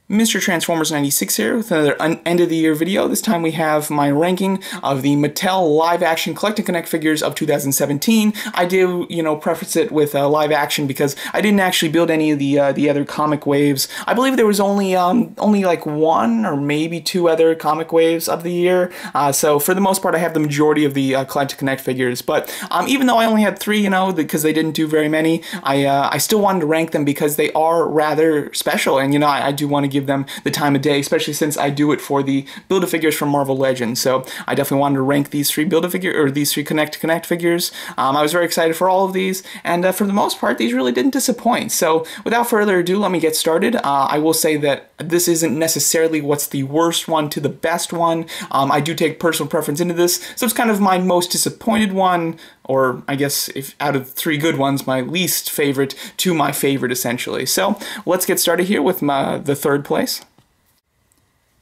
Mr. Transformers 96 here with another end of the year video. This time we have my ranking of the Mattel live action Collect and Connect figures of 2017. I do, preface it with live action because I didn't actually build any of the other comic waves. I believe there was only like one or maybe two other comic waves of the year. So for the most part, I have the majority of the Collect and Connect figures. But even though I only had three, because they didn't do very many, I still wanted to rank them because they are rather special, and I do want to give them the time of day, especially since I do it for the Build-A-Figures from Marvel Legends. So I definitely wanted to rank these three these three Connect figures. I was very excited for all of these, and for the most part, these really didn't disappoint. So without further ado, let me get started. I will say that this isn't necessarily what's the worst one to the best one. I do take personal preference into this, so it's kind of my most disappointed one, or I guess if out of three good ones, my least favorite to my favorite, essentially. So let's get started here with the third place.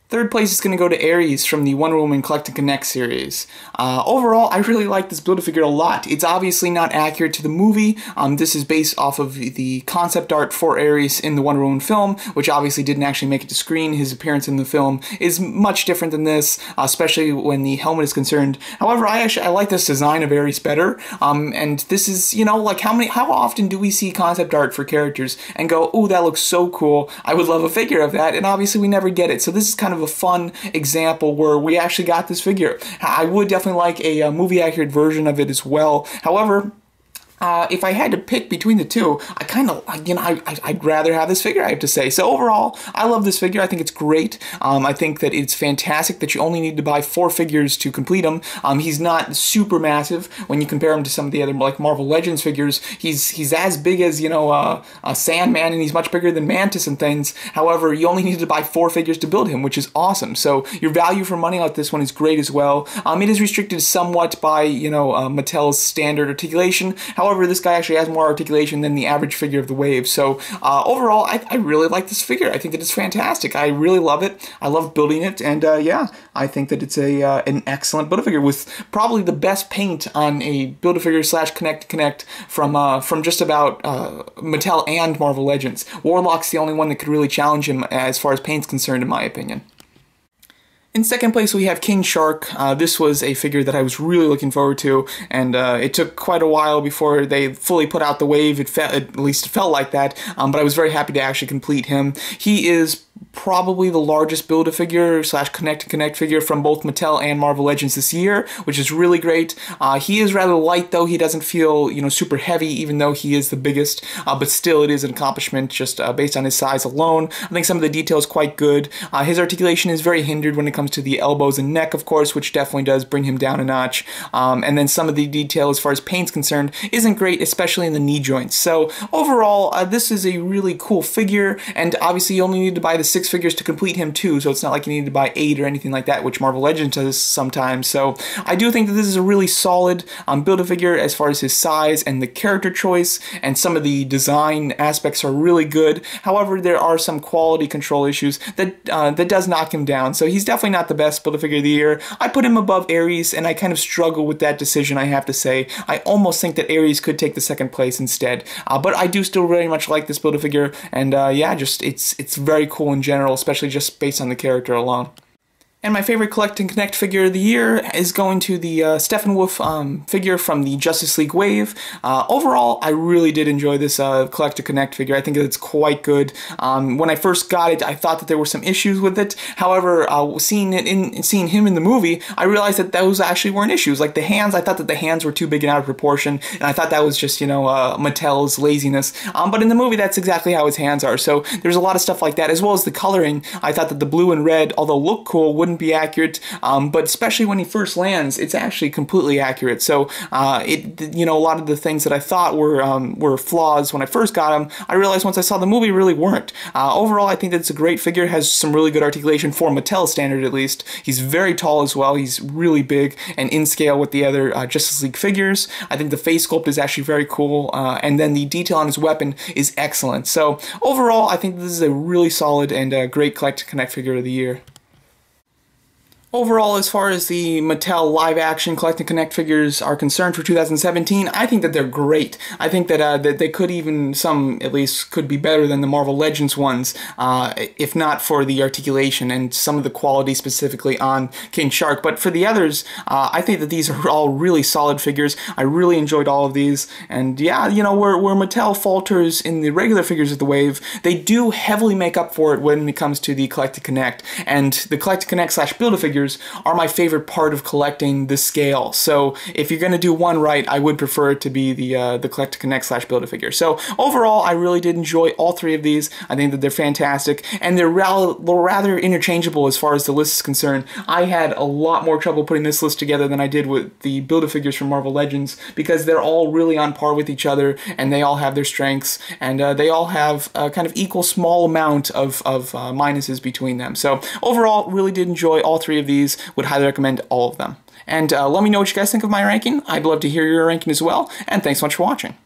Third place is going to go to Ares from the Wonder Woman Collect and Connect series. Overall, I really like this Build-A-Figure a lot. It's obviously not accurate to the movie. This is based off of the concept art for Ares in the Wonder Woman film, which obviously didn't actually make it to screen. His appearance in the film is much different than this, especially when the helmet is concerned. However, I like this design of Ares better. And this is, like how often do we see concept art for characters and go, "Oh, that looks so cool. I would love a figure of that." And obviously we never get it. So this is kind of a fun example where we actually got this figure. I would definitely like a movie accurate version of it as well. However, if I had to pick between the two, I'd rather have this figure, I have to say. So overall, I love this figure. I think it's great. I think that it's fantastic that you only need to buy 4 figures to complete him. He's not super massive when you compare him to some of the other like Marvel Legends figures. He's as big as Sandman, and he's much bigger than Mantis and things. However, you only need to buy 4 figures to build him, which is awesome. So your value for money on this one is great as well. It is restricted somewhat by Mattel's standard articulation. However, this guy actually has more articulation than the average figure of the wave. So overall, I really like this figure. I think that it's fantastic. I really love it. I love building it, and yeah, I think that it's an excellent Build-A-Figure with probably the best paint on a Build-A-Figure / Connect from just about Mattel and Marvel Legends. Warlock's the only one that could really challenge him as far as paint's concerned, in my opinion. In second place, we have King Shark. This was a figure that I was really looking forward to, and it took quite a while before they fully put out the wave. At least it felt like that, but I was very happy to actually complete him. He is probably the largest Build-A-Figure / Connect figure from both Mattel and Marvel Legends this year, which is really great. He is rather light, though. He doesn't feel, super heavy, even though he is the biggest, but still it is an accomplishment just based on his size alone. I think some of the details quite good. His articulation is very hindered when it comes to the elbows and neck, of course, which definitely does bring him down a notch. And then some of the detail as far as paint's concerned isn't great, especially in the knee joints. So overall, this is a really cool figure, and obviously you only need to buy the 6 figures to complete him too, so it's not like you need to buy 8 or anything like that, which Marvel Legends does sometimes. So I do think that this is a really solid Build-A-Figure as far as his size and the character choice, and some of the design aspects are really good. However, there are some quality control issues that does knock him down, so he's definitely not the best Build-A-Figure of the year. I put him above Ares, and I kind of struggle with that decision, I have to say. I almost think that Ares could take the second place instead, but I do still very much like this Build-A-Figure, and yeah, just it's very cool in general, especially just based on the character alone. And my favorite Collect and Connect figure of the year is going to the Steppenwolf figure from the Justice League wave. Overall, I really did enjoy this Collect and Connect figure. I think it's quite good. When I first got it, I thought that there were some issues with it. However, seeing him in the movie, I realized that those actually weren't issues. Like the hands, I thought that the hands were too big and out of proportion, and I thought that was just, Mattel's laziness. But in the movie, that's exactly how his hands are. So there's a lot of stuff like that, as well as the coloring. I thought that the blue and red, although look cool, wouldn't be accurate, but especially when he first lands, it's actually completely accurate. So a lot of the things that I thought were flaws when I first got him, I realized once I saw the movie really weren't. Overall, I think that it's a great figure. Has some really good articulation for Mattel standard, at least. He's very tall as well. He's really big and in scale with the other Justice League figures. I think the face sculpt is actually very cool, and then the detail on his weapon is excellent. So overall, I think this is a really solid and great Collect and Connect figure of the year. Overall, as far as the Mattel live-action Collect and Connect figures are concerned for 2017, I think that they're great. I think that that they could even, some at least, could be better than the Marvel Legends ones, if not for the articulation and some of the quality specifically on King Shark. But for the others, I think that these are all really solid figures. I really enjoyed all of these. And yeah, you know, where Mattel falters in the regular figures of the wave, they do heavily make up for it when it comes to the Collect and Connect. And the Collect and Connect / Build-A-Figures are my favorite part of collecting the scale. So if you're going to do one right, I would prefer it to be the Collect Connect / Build-A-Figure. So overall, I really did enjoy all three of these. I think that they're fantastic, and they're rather interchangeable as far as the list is concerned. I had a lot more trouble putting this list together than I did with the Build-A-Figures from Marvel Legends, because they're all really on par with each other, and they all have their strengths, and they all have a kind of equal small amount of minuses between them. So overall, really did enjoy all three of these. Would highly recommend all of them. And let me know what you guys think of my ranking. I'd love to hear your ranking as well. And thanks so much for watching.